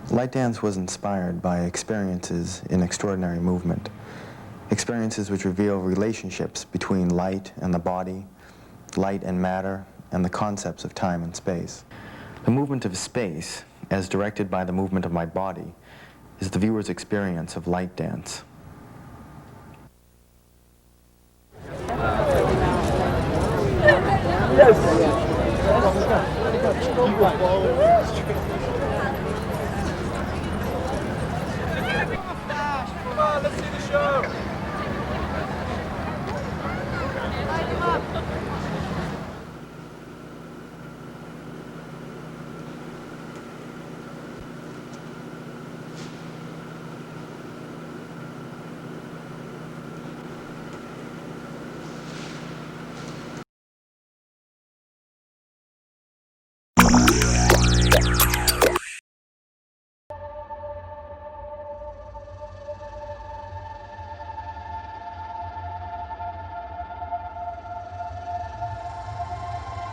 Light dance was inspired by experiences in extraordinary movement, experiences which reveal relationships between light and the body, light and matter, and the concepts of time and space. The movement of space, as directed by the movement of my body, is the viewer's experience of light dance. Come on, let's see the show.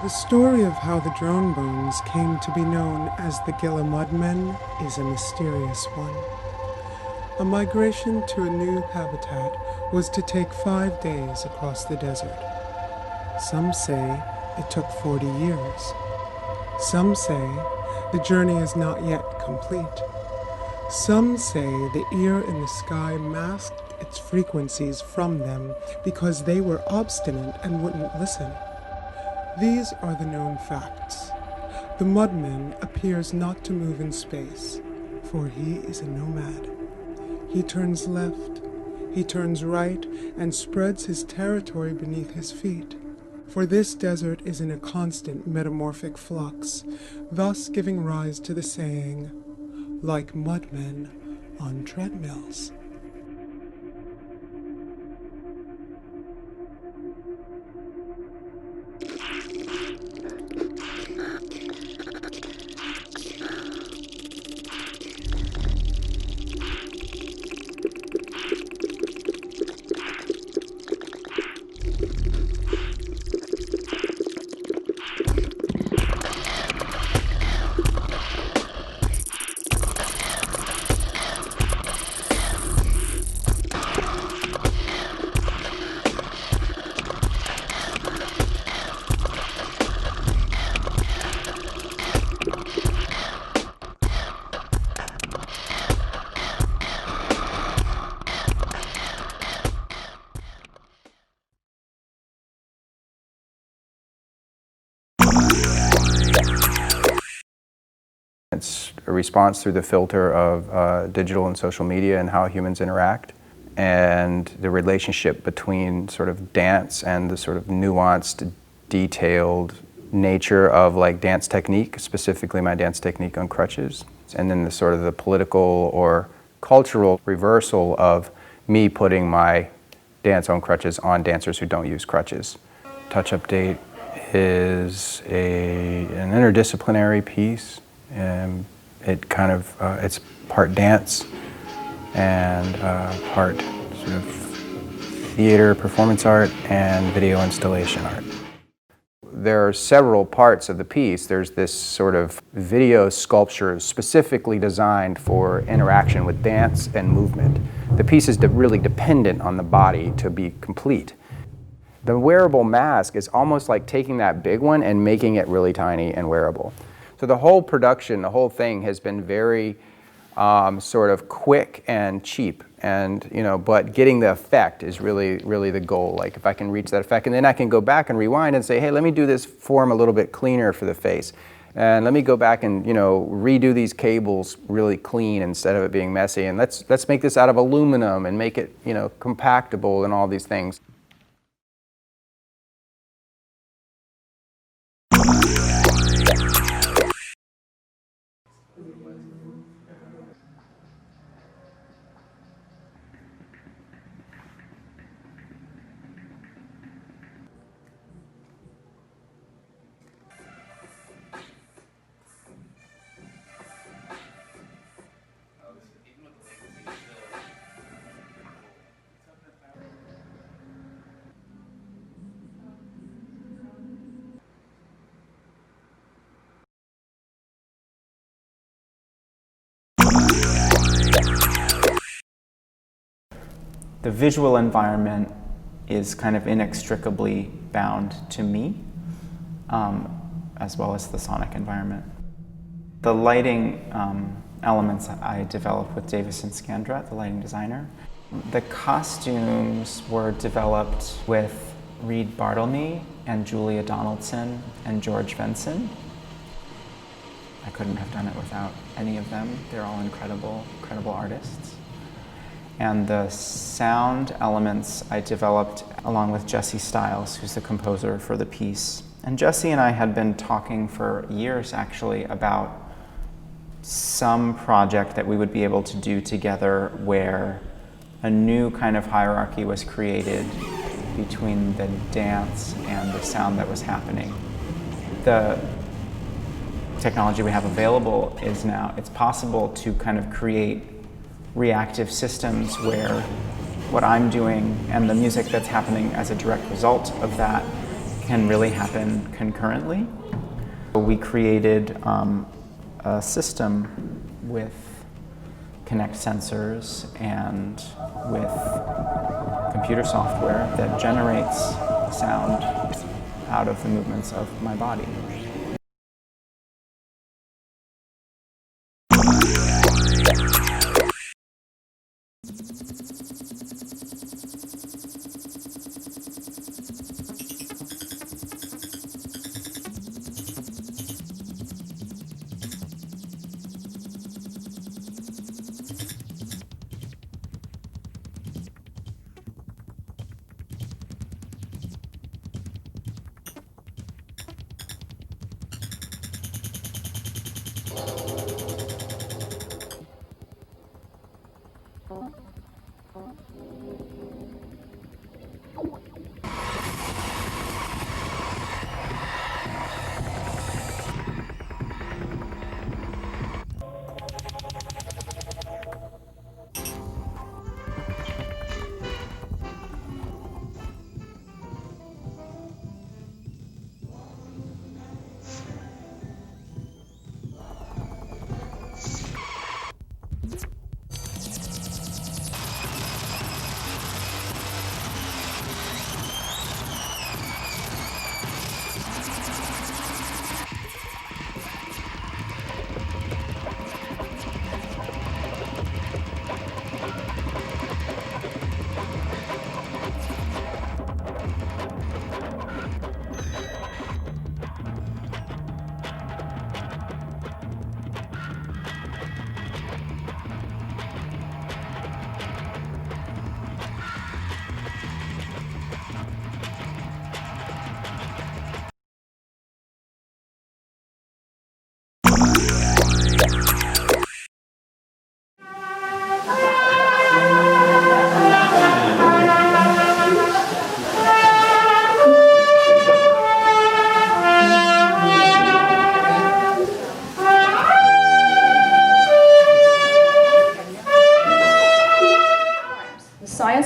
The story of how the drone bones came to be known as the Gila Mudmen is a mysterious one. A migration to a new habitat was to take 5 days across the desert. Some say it took 40 years. Some say the journey is not yet complete. Some say the ear in the sky masked its frequencies from them because they were obstinate and wouldn't listen. These are the known facts. The Mudman appears not to move in space, for he is a nomad. He turns left, he turns right, and spreads his territory beneath his feet. For this desert is in a constant metamorphic flux, thus giving rise to the saying, like mudmen on treadmills. It's a response through the filter of digital and social media and how humans interact, and the relationship between sort of dance and the sort of nuanced, detailed nature of like dance technique, specifically my dance technique on crutches, and then the sort of the political or cultural reversal of me putting my dance on crutches on dancers who don't use crutches. Touch Update is an interdisciplinary piece. It kind of, it's part dance and part sort of theater, performance art, and video installation art. There are several parts of the piece. There's this sort of video sculpture specifically designed for interaction with dance and movement. The piece is really dependent on the body to be complete. The wearable mask is almost like taking that big one and making it really tiny and wearable. So the whole production, the whole thing has been very sort of quick and cheap, and but getting the effect is really the goal. Like if I can reach that effect, and then I can go back and rewind and say, hey, let me do this form a little bit cleaner for the face, and let me go back and redo these cables really clean instead of it being messy, and let's make this out of aluminum and make it compactable and all these things. the visual environment is kind of inextricably bound to me, as well as the sonic environment. The lighting elements I developed with Davison Scandrett, the lighting designer. The costumes were developed with Reed Bartlemy and Julia Donaldson and George Benson. I couldn't have done it without any of them. They're all incredible, incredible artists. And the sound elements I developed along with Jesse Stiles, who's the composer for the piece. And Jesse and I had been talking for years, actually, about some project that we would be able to do together where a new kind of hierarchy was created between the dance and the sound that was happening. The technology we have available is now, it's possible to kind of create reactive systems where what I'm doing and the music that's happening as a direct result of that can really happen concurrently. We created a system with Connect sensors and with computer software that generates sound out of the movements of my body.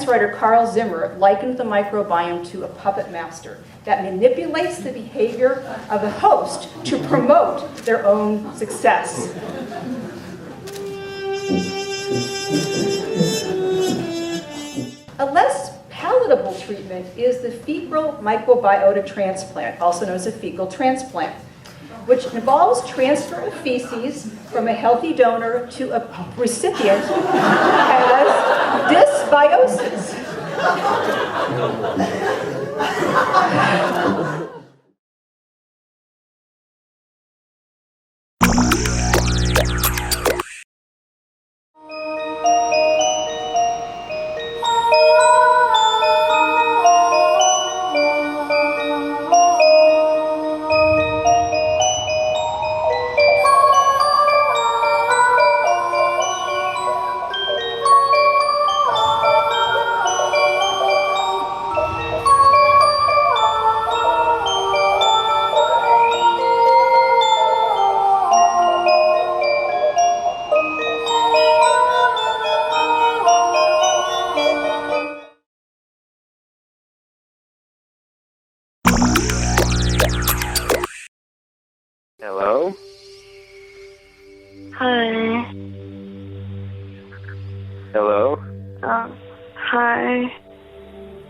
Writer Carl Zimmer likened the microbiome to a puppet master that manipulates the behavior of the host to promote their own success. A less palatable treatment is the fecal microbiota transplant, also known as a fecal transplant, which involves transfer of feces from a healthy donor to a recipient who has dysbiosis. Hello? Hi. Hello? Hi.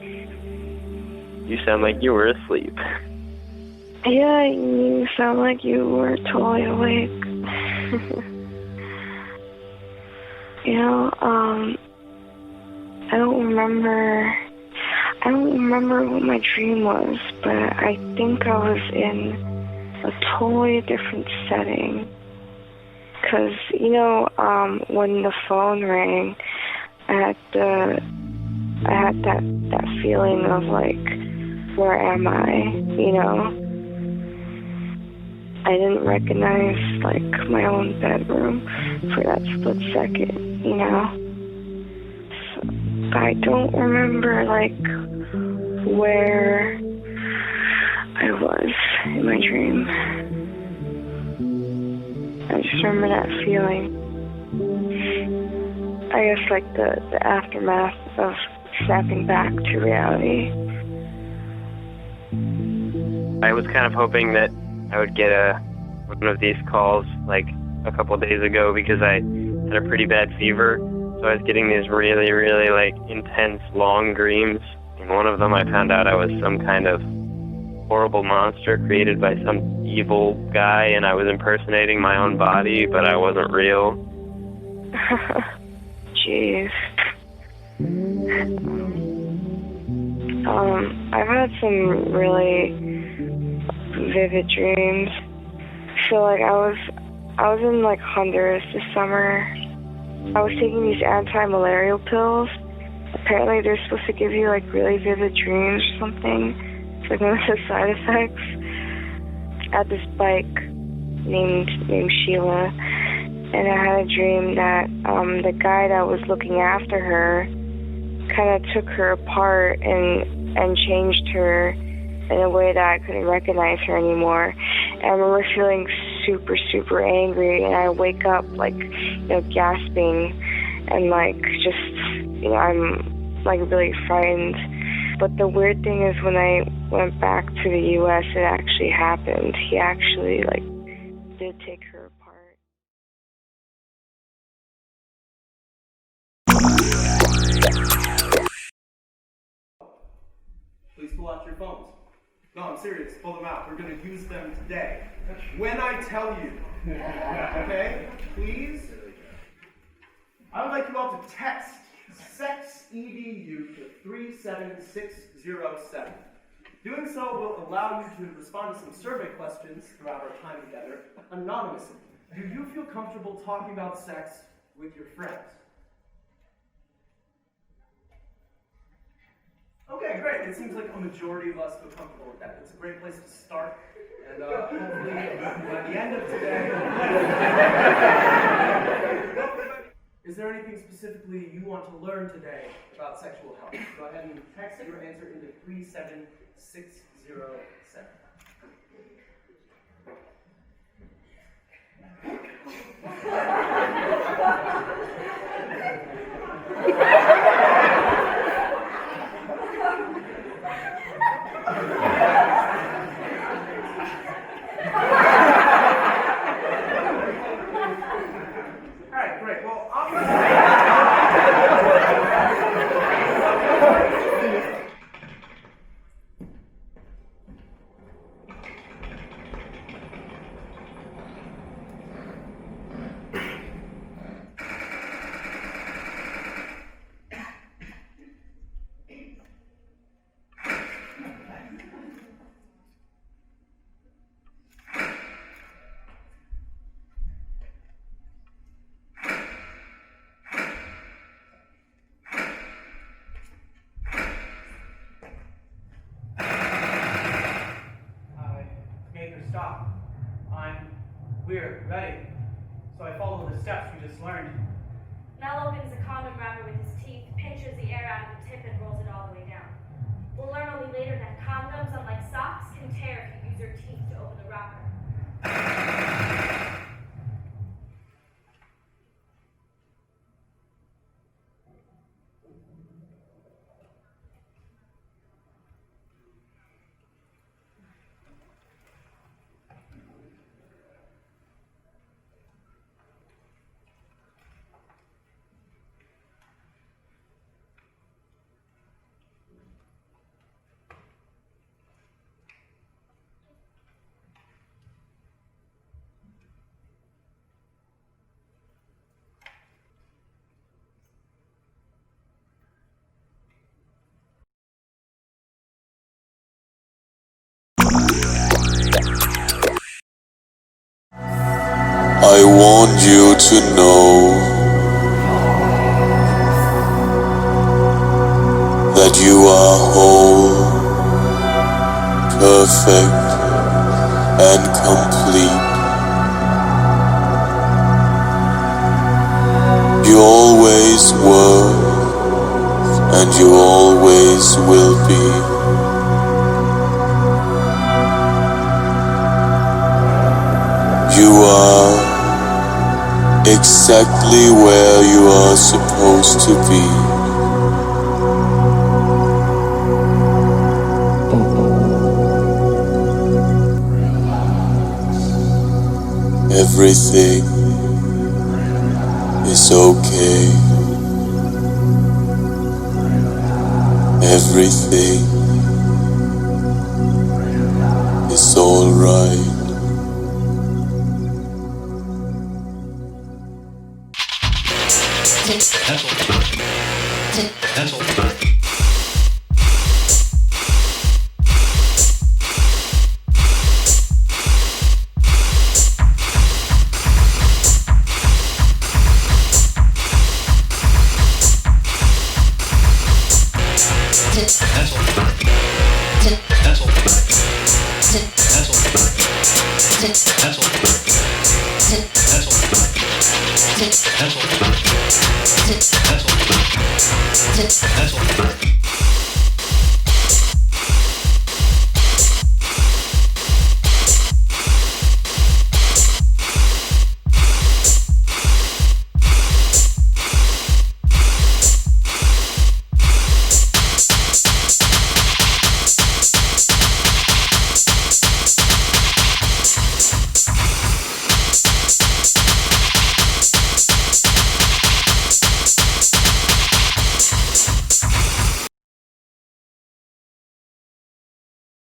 You sound like you were asleep. Yeah, you sound like you were totally awake. I don't remember what my dream was, but I think I was in a totally different setting. 'Cause, when the phone rang, I had that feeling of like, where am I, I didn't recognize like my own bedroom for that split second, So, I don't remember like where I was in my dream. I just remember that feeling. I guess like the aftermath of snapping back to reality. I was kind of hoping that I would get one of these calls like a couple of days ago because I had a pretty bad fever. So I was getting these really, really like intense long dreams. In one of them I found out I was some kind of horrible monster created by some evil guy and I was impersonating my own body, but I wasn't real. Jeez. I've had some really vivid dreams. So like I was in like Honduras this summer. I was taking these anti-malarial pills. Apparently they're supposed to give you like really vivid dreams or something. It's like one of the side effects. I had this bike named Sheila, and I had a dream that the guy that was looking after her kind of took her apart and changed her in a way that I couldn't recognize her anymore. And I remember feeling super, super angry, and I wake up like, gasping and like just, I'm like really frightened. But the weird thing is when I went back to the U.S., it actually happened. He actually like did take her apart. Please pull out your phones. No, I'm serious. Pull them out. We're going to use them today. When I tell you. Okay? Please? I would like you all to text SEX-EDU to 37607. Doing so will allow you to respond to some survey questions throughout our time together anonymously. Do you feel comfortable talking about sex with your friends? Okay, great. It seems like a majority of us feel comfortable with that. It's a great place to start. And hopefully, by the end of today... Is there anything specifically you want to learn today about sexual health? Go ahead and text your answer into 37607. Stop. We're ready. So I follow the steps we just learned. Mel opens the condom wrapper with his teeth, pinches the air out of the tip, and rolls it all the way down. We'll learn only later that condoms, unlike socks, can tear if you use your teeth to open the wrapper. I want you to know that you are whole, perfect, and complete. You always were, and you always will be. You are exactly where you are supposed to be. Everything is okay. Everything is all right. Pencil.